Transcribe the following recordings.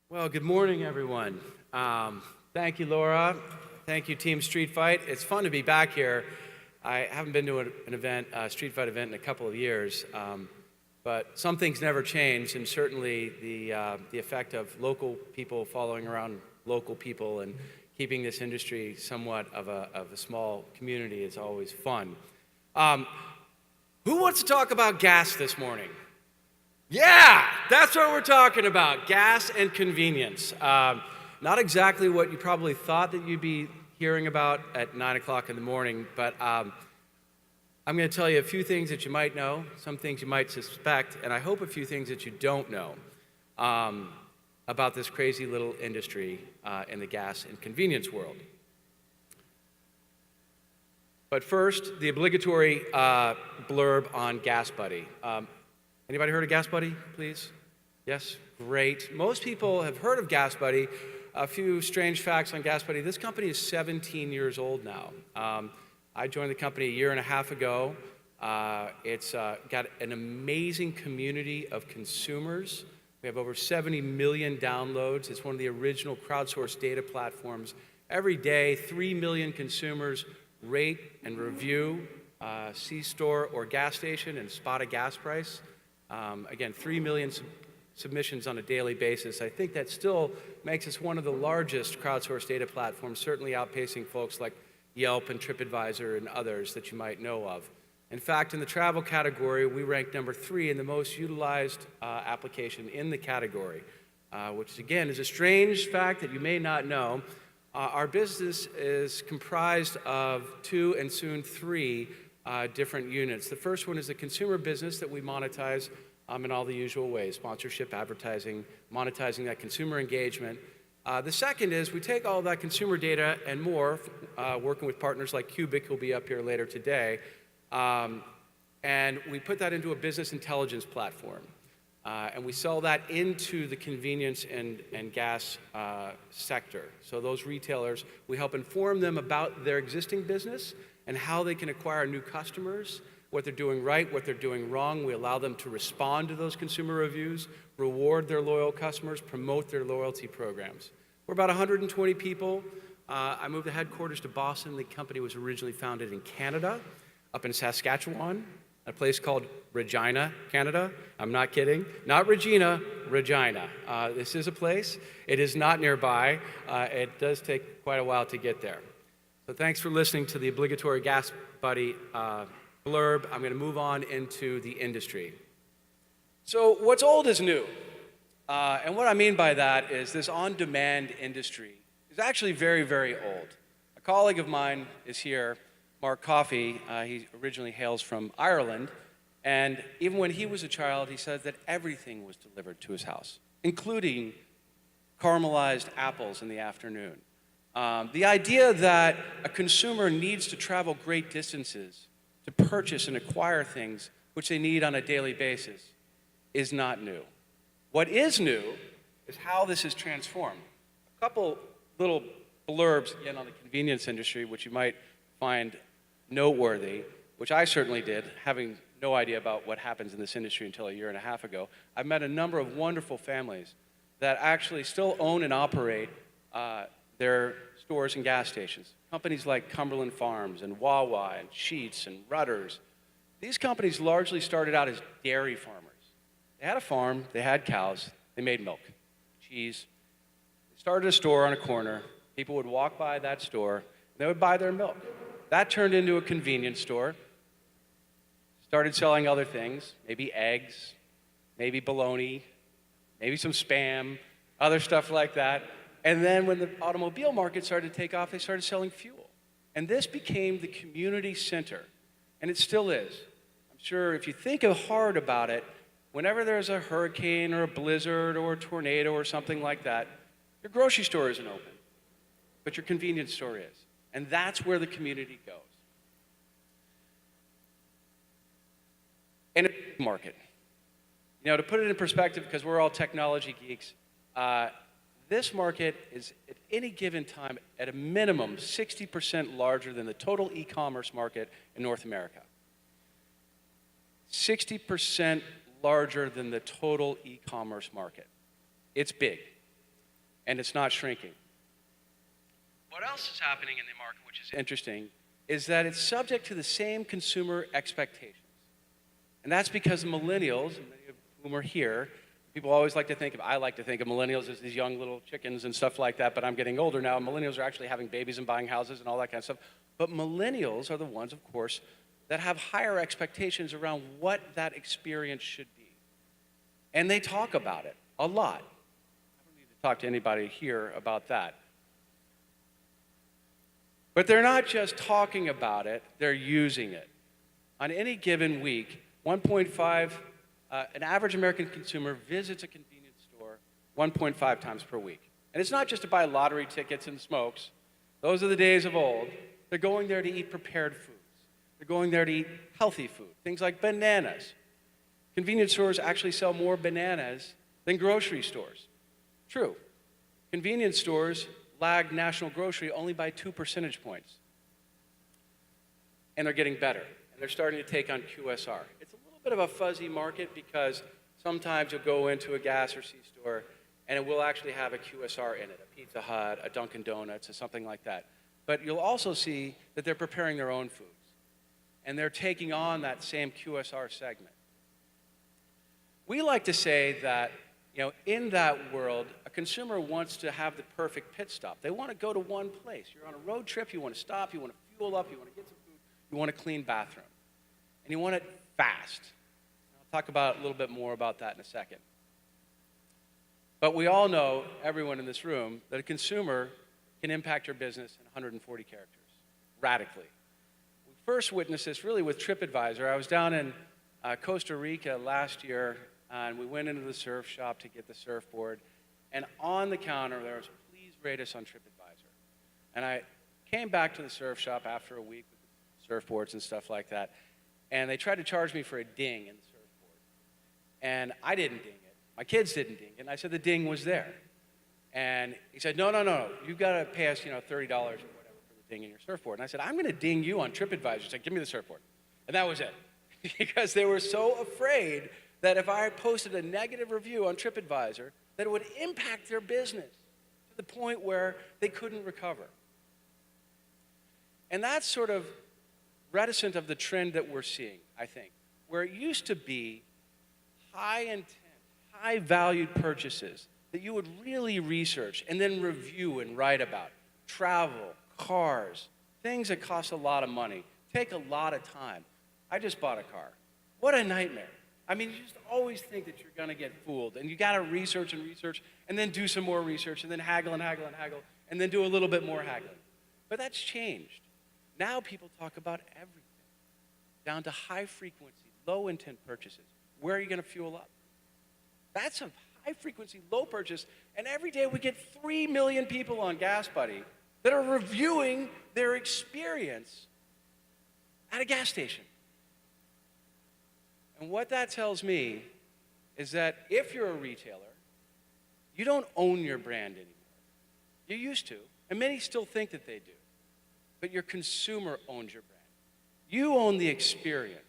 Well, good morning, everyone. Thank you, Laura. Thank you, Team Street Fight. It's fun to be back here. I haven't been to an event, a Street Fight event, in a couple of years, but some things never change, and certainly the effect of local people following around local people and keeping this industry somewhat of a small community is always fun. Who wants to talk about gas this morning? Yeah, that's what we're talking about, gas and convenience. Not exactly what you probably thought that you'd be hearing about at 9 o'clock in the morning, but I'm going to tell you a few things that you might know, some things you might suspect, and I hope a few things that you don't know about this crazy little industry in the gas and convenience world. But first, the obligatory blurb on GasBuddy. Anybody heard of GasBuddy, please? Yes? Great. Most people have heard of GasBuddy. A few strange facts on GasBuddy. This company is 17 years old now. I joined the company a year and a half ago. It's got an amazing community of consumers. We have over 70 million downloads. It's one of the original crowdsourced data platforms. Every day, 3 million consumers rate and review C-store or gas station and spot a gas price. Again, 3 million submissions on a daily basis. I think that still makes us one of the largest crowdsourced data platforms, certainly outpacing folks like Yelp and TripAdvisor and others that you might know of. In fact, in the travel category, we ranked number 3 in the most utilized application in the category, which again is a strange fact that you may not know. Our business is comprised of 2 and soon 3 different units. The first one is the consumer business that we monetize in all the usual ways: sponsorship, advertising, monetizing that consumer engagement. The second is we take all that consumer data and more, working with partners like Cubic, who'll be up here later today, and we put that into a business intelligence platform. And we sell that into the convenience and gas sector. So those retailers, we help inform them about their existing business and how they can acquire new customers, what they're doing right, what they're doing wrong. We allow them to respond to those consumer reviews, reward their loyal customers, promote their loyalty programs. We're about 120 people. I moved the headquarters to Boston. The company was originally founded in Canada, up in Saskatchewan, a place called Regina, Canada. I'm not kidding. Not Regina, Regina. This is a place. It is not nearby. It does take quite a while to get there. So thanks for listening to the obligatory GasBuddy blurb. I'm going to move on into the industry. So what's old is new. And what I mean by that is this on-demand industry is actually very, very old. A colleague of mine is here, Mark Coffey. He originally hails from Ireland. And even when he was a child, he said that everything was delivered to his house, including caramelized apples in the afternoon. The idea that a consumer needs to travel great distances to purchase and acquire things which they need on a daily basis is not new. What is new is how this is transformed. A couple little blurbs again on the convenience industry, which you might find noteworthy, which I certainly did, having no idea about what happens in this industry until a year and a half ago. I've met a number of wonderful families that actually still own and operate their stores and gas stations. Companies like Cumberland Farms and Wawa and Sheetz and Rutter's. These companies largely started out as dairy farmers. They had a farm, they had cows, they made milk, cheese. They started a store on a corner. People would walk by that store, and they would buy their milk. That turned into a convenience store. Started selling other things, maybe eggs, maybe bologna, maybe some Spam, other stuff like that. And then when the automobile market started to take off, they started selling fuel. And this became the community center, and it still is. I'm sure if you think hard about it, whenever there's a hurricane or a blizzard or a tornado or something like that, your grocery store isn't open, but your convenience store is. And that's where the community goes. And a market. You know, to put it in perspective, because we're all technology geeks, this market is at any given time, at a minimum, 60% larger than the total e-commerce market in North America. 60% larger than the total e-commerce market. It's big. and it's not shrinking. What else is happening in the market, which is interesting, is that it's subject to the same consumer expectations. And that's because millennials, and many of whom are here, people always like to think of, I like to think of millennials as these young little chickens and stuff like that, but I'm getting older now. Millennials are actually having babies and buying houses and all that kind of stuff. But millennials are the ones, of course, that have higher expectations around what that experience should be. And they talk about it a lot. I don't need to talk to anybody here about that. But they're not just talking about it, they're using it. On any given week, an average American consumer visits a convenience store 1.5 times per week. And it's not just to buy lottery tickets and smokes. Those are the days of old. They're going there to eat prepared foods. They're going there to eat healthy food, things like bananas. Convenience stores actually sell more bananas than grocery stores. True. Convenience stores lag national grocery only by 2 percentage points. And they're getting better. And they're starting to take on QSR. It's a little bit of a fuzzy market because sometimes you'll go into a gas or C store and it will actually have a QSR in it, a Pizza Hut, a Dunkin' Donuts, or something like that. But you'll also see that they're preparing their own foods. And they're taking on that same QSR segment. We like to say that, in that world, a consumer wants to have the perfect pit stop. They want to go to one place. You're on a road trip, you want to stop, you want to fuel up, you want to get some food, you want a clean bathroom. And you want it fast. I'll talk about a little bit more about that in a second. But we all know, everyone in this room, that a consumer can impact your business in 140 characters, radically. We first witnessed this really with TripAdvisor. I was down in Costa Rica last year, and we went into the surf shop to get the surfboard. And on the counter, there was, please rate us on TripAdvisor. And I came back to the surf shop after a week with surfboards and stuff like that. And they tried to charge me for a ding in the surfboard. And I didn't ding it. My kids didn't ding it. And I said the ding was there. And he said, no, you've got to pay us, $30 or whatever for the ding in your surfboard. And I said, I'm going to ding you on TripAdvisor. He said, give me the surfboard. And that was it. Because they were so afraid that if I posted a negative review on TripAdvisor, that it would impact their business to the point where they couldn't recover. And that's sort of reticent of the trend that we're seeing, I think, where it used to be high intent, high valued purchases that you would really research and then review and write about. Travel, cars, things that cost a lot of money, take a lot of time. I just bought a car. What a nightmare. I mean, you just always think that you're going to get fooled, and you got to research and research, and then do some more research, and then haggle and haggle and haggle, and then do a little bit more haggling. But that's changed. Now people talk about everything, down to high-frequency, low-intent purchases. Where are you going to fuel up? That's a high-frequency, low purchase, and every day we get 3 million people on GasBuddy that are reviewing their experience at a gas station. And what that tells me is that if you're a retailer, you don't own your brand anymore. You used to, and many still think that they do. But your consumer owns your brand. You own the experience.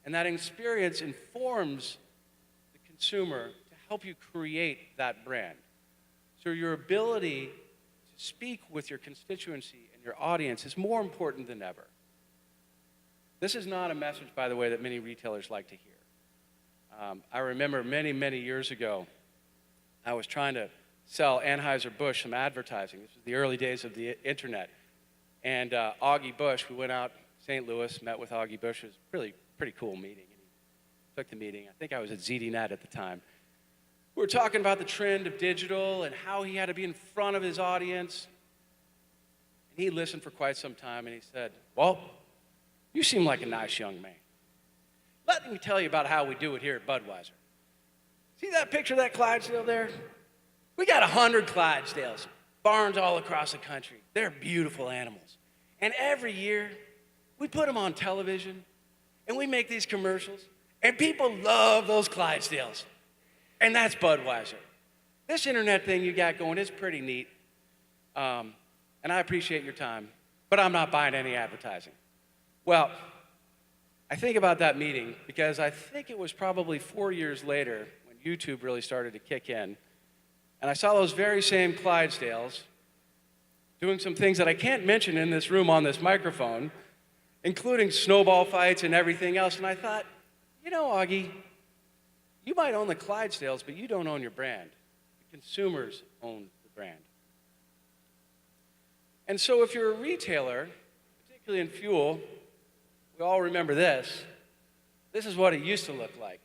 And that experience informs the consumer to help you create that brand. So your ability to speak with your constituency and your audience is more important than ever. This is not a message, by the way, that many retailers like to hear. I remember many, many years ago, I was trying to sell Anheuser-Busch some advertising. This was the early days of the internet. And Augie Busch, we went out St. Louis, met with Augie Busch. It was really pretty cool meeting. And he took the meeting. I think I was at ZDNet at the time. We were talking about the trend of digital and how he had to be in front of his audience. And he listened for quite some time, and he said, Walt, you seem like a nice young man. Let me tell you about how we do it here at Budweiser. See that picture of that Clydesdale there? We got 100 Clydesdales, barns all across the country. They're beautiful animals. And every year, we put them on television, and we make these commercials, and people love those Clydesdales. And that's Budweiser. This internet thing you got going is pretty neat, and I appreciate your time, but I'm not buying any advertising. Well, I think about that meeting because I think it was probably 4 years later when YouTube really started to kick in And I saw those very same Clydesdales doing some things that I can't mention in this room on this microphone, including snowball fights and everything else. And I thought, you know, Augie, you might own the Clydesdales, but you don't own your brand. The consumers own the brand. And so if you're a retailer, particularly in fuel, we all remember this. This is what it used to look like.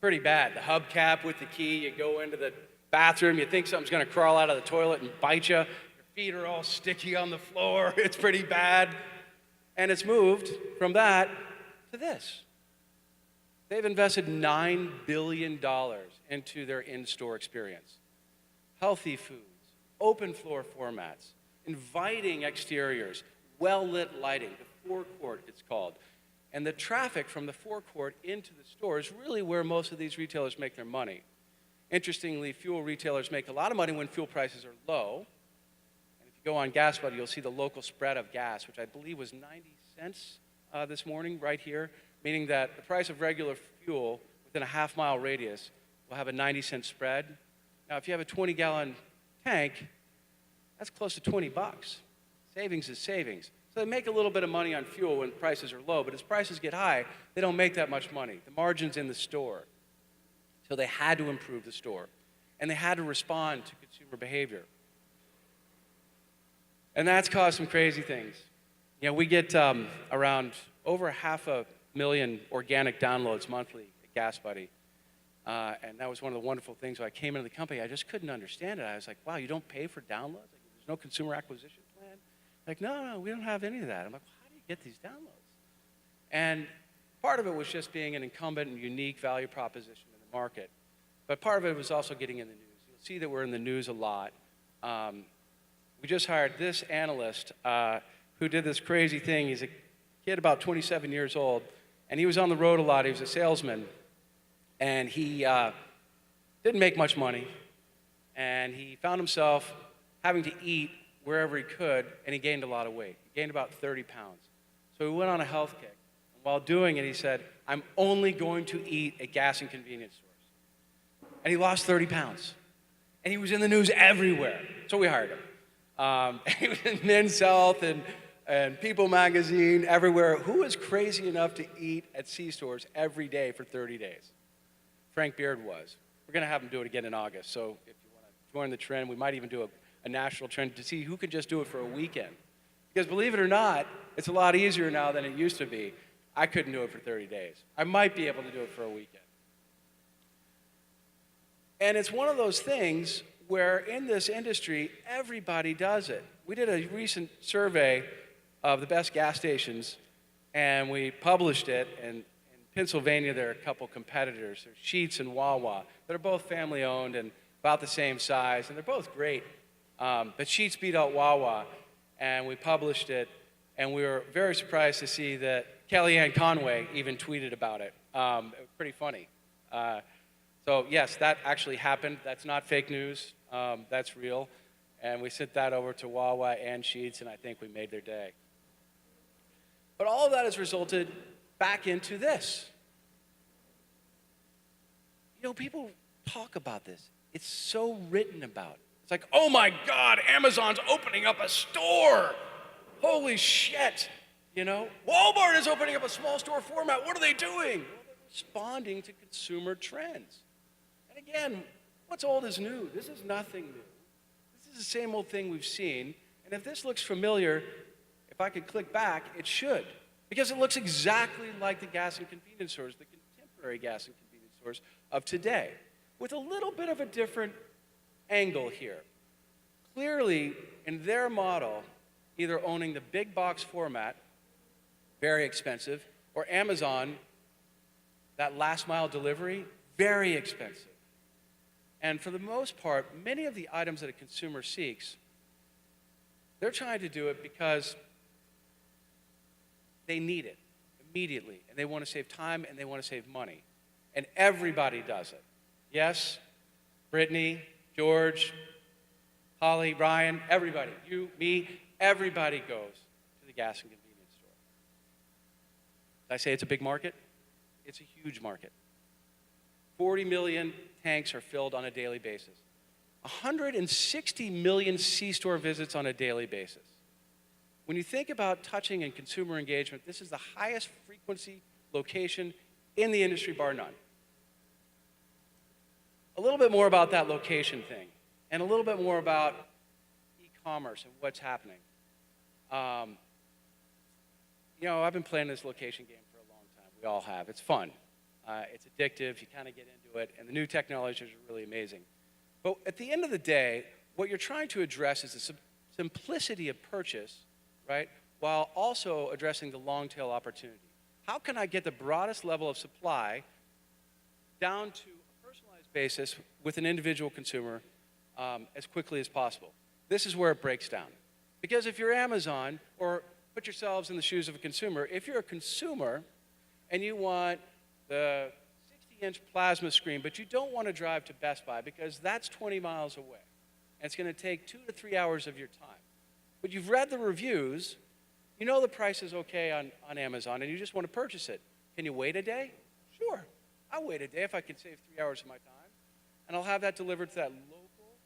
Pretty bad. The hubcap with the key, you go into the bathroom, you think something's going to crawl out of the toilet and bite you. Your feet are all sticky on the floor. It's pretty bad. And it's moved from that to this. They've invested $9 billion into their in-store experience. Healthy foods, open floor formats, inviting exteriors, well-lit lighting, the forecourt it's called. And the traffic from the forecourt into the store is really where most of these retailers make their money. Interestingly, fuel retailers make a lot of money when fuel prices are low. And if you go on GasBuddy, you'll see the local spread of gas, which I believe was 90 cents this morning right here, meaning that the price of regular fuel within a half-mile radius will have a 90-cent spread. Now, if you have a 20-gallon tank, that's close to 20 bucks. Savings is savings. So they make a little bit of money on fuel when prices are low, but as prices get high, they don't make that much money. The margin's in the store. So they had to improve the store. And they had to respond to consumer behavior. And that's caused some crazy things. You know, we get around over 500,000 organic downloads monthly at GasBuddy. And that was one of the wonderful things. When I came into the company, I just couldn't understand it. I was like, wow, you don't pay for downloads? Like, there's no consumer acquisition plan? Like, no, we don't have any of that. I'm like, well, how do you get these downloads? And part of it was just being an incumbent and unique value proposition in the market. But part of it was also getting in the news. You'll see that we're in the news a lot. We just hired this analyst who did this crazy thing. He's a kid about 27 years old, and he was on the road a lot. He was a salesman, and he didn't make much money, and he found himself having to eat wherever he could, and he gained a lot of weight. He gained about 30 pounds. So he went on a health kick. And while doing it, he said, I'm only going to eat at gas and convenience stores. And he lost 30 pounds. And he was in the news everywhere. So we hired him. He was in Men's Health and People Magazine, everywhere. Who is crazy enough to eat at C-stores every day for 30 days? Frank Beard was. We're going to have him do it again in August. So if you want to join the trend, we might even do a national trend to see who could just do it for a weekend. Because believe it or not, it's a lot easier now than it used to be. I couldn't do it for 30 days. I might be able to do it for a weekend. And it's one of those things where in this industry, everybody does it. We did a recent survey of the best gas stations, and we published it. And in Pennsylvania, there are a couple competitors. There's Sheetz and Wawa. They're both family-owned and about the same size, and they're both great. But Sheetz beat out Wawa, and we published it, and we were very surprised to see that Kellyanne Conway even tweeted about it. It was pretty funny. So yes, that actually happened. That's not fake news. That's real. And we sent that over to Wawa and Sheetz, and I think we made their day. But all of that has resulted back into this. You know, people talk about this. It's so written about. It's like, oh my God, Amazon's opening up a store. Holy shit. You know, Walmart is opening up a small store format. What are they doing? Well, they're responding to consumer trends. And again, what's old is new. This is nothing new. This is the same old thing we've seen. And if this looks familiar, if I could click back, it should. Because it looks exactly like the gas and convenience stores, the contemporary gas and convenience stores of today, with a little bit of a different angle here. Clearly, in their model, either owning the big box format, very expensive, or Amazon, that last mile delivery, very expensive. And for the most part, many of the items that a consumer seeks, they're trying to do it because they need it immediately, and they want to save time and they want to save money. And everybody does it. Yes, Brittany, George, Holly, Ryan, everybody, you, me, everybody goes to the gas and convenience store. Did I say it's a big market? It's a huge market. 40 million tanks are filled on a daily basis. 160 million C-store visits on a daily basis. When you think about touching and consumer engagement, this is the highest frequency location in the industry, bar none. A little bit more about that location thing, and a little bit more about e-commerce and what's happening. You know, I've been playing this location game for a long time. We all have. It's fun. It's addictive. You kind of get into it, and the new technologies are really amazing. But at the end of the day, what you're trying to address is the simplicity of purchase, right, while also addressing the long-tail opportunity. How can I get the broadest level of supply down to a personalized basis with an individual consumer as quickly as possible? This is where it breaks down. Because if you're Amazon, or put yourselves in the shoes of a consumer, if you're a consumer and you want the 60-inch plasma screen, but you don't want to drive to Best Buy because that's 20 miles away, and it's going to take 2 to 3 hours of your time. But you've read the reviews, you know the price is okay on Amazon, and you just want to purchase it. Can you wait a day? Sure. I'll wait a day if I can save 3 hours of my time, and I'll have that delivered to that local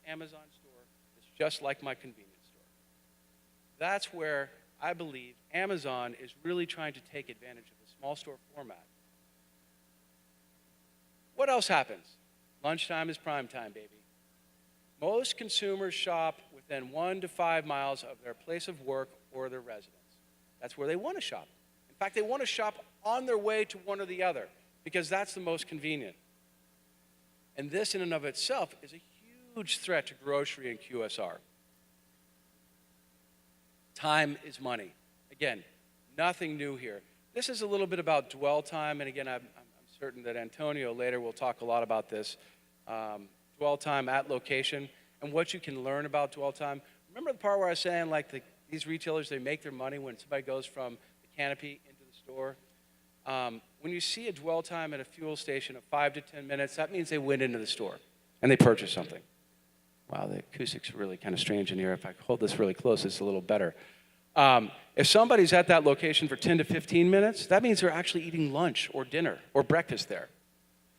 Amazon store that's just like my convenience store. That's where I believe Amazon is really trying to take advantage of the small store format. What else happens? Lunchtime is prime time, baby. Most consumers shop within 1 to 5 miles of their place of work or their residence. That's where they want to shop. In fact, they want to shop on their way to one or the other because that's the most convenient. And this in and of itself is a huge threat to grocery and QSR. Time is money. Again, nothing new here. This is a little bit about dwell time, and again, I'm certain that Antonio later will talk a lot about this. Dwell time at location and what you can learn about dwell time. Remember the part where I was saying like these retailers, they make their money when somebody goes from the canopy into the store? When you see a dwell time at a fuel station of 5 to 10 minutes, that means they went into the store and they purchased something. Wow, the acoustics are really kind of strange in here. If I hold this really close, it's a little better. If somebody's at that location for 10 to 15 minutes, that means they're actually eating lunch or dinner or breakfast there.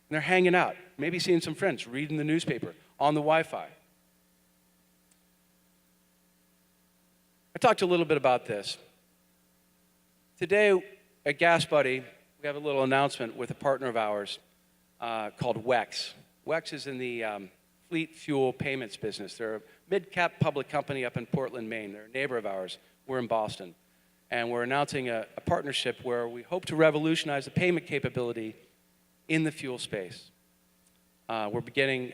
And they're hanging out, maybe seeing some friends, reading the newspaper, on the Wi-Fi. I talked a little bit about this. Today at GasBuddy, we have a little announcement with a partner of ours called WEX. WEX is in the fleet fuel payments business. They're a mid-cap public company up in Portland, Maine. They're a neighbor of ours. We're in Boston. And we're announcing a partnership where we hope to revolutionize the payment capability in the fuel space. We're beginning,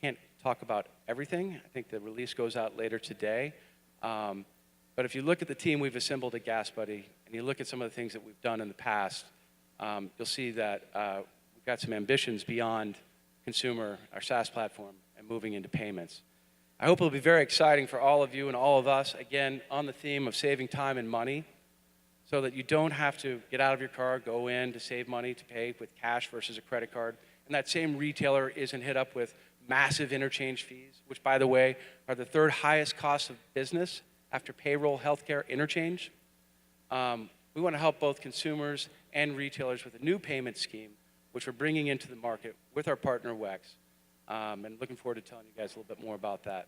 can't talk about everything. I think the release goes out later today. But if you look at the team we've assembled at GasBuddy, and you look at some of the things that we've done in the past, you'll see that we've got some ambitions beyond consumer, our SaaS platform, and moving into payments. I hope it'll be very exciting for all of you and all of us, again, on the theme of saving time and money, so that you don't have to get out of your car, go in to save money to pay with cash versus a credit card, and that same retailer isn't hit up with massive interchange fees, which, by the way, are the third highest cost of business after payroll, healthcare, interchange. We want to help both consumers and retailers with a new payment scheme, which we're bringing into the market with our partner WEX, and looking forward to telling you guys a little bit more about that.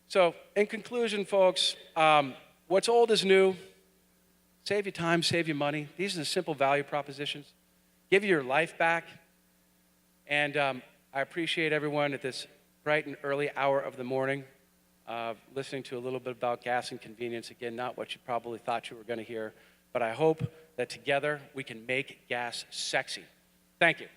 So, in conclusion, folks, what's old is new. Save you time, save you money. These are the simple value propositions. Give you your life back. And I appreciate everyone at this bright and early hour of the morning listening to a little bit about gas and convenience. Again, not what you probably thought you were going to hear, but I hope that together we can make gas sexy. Thank you.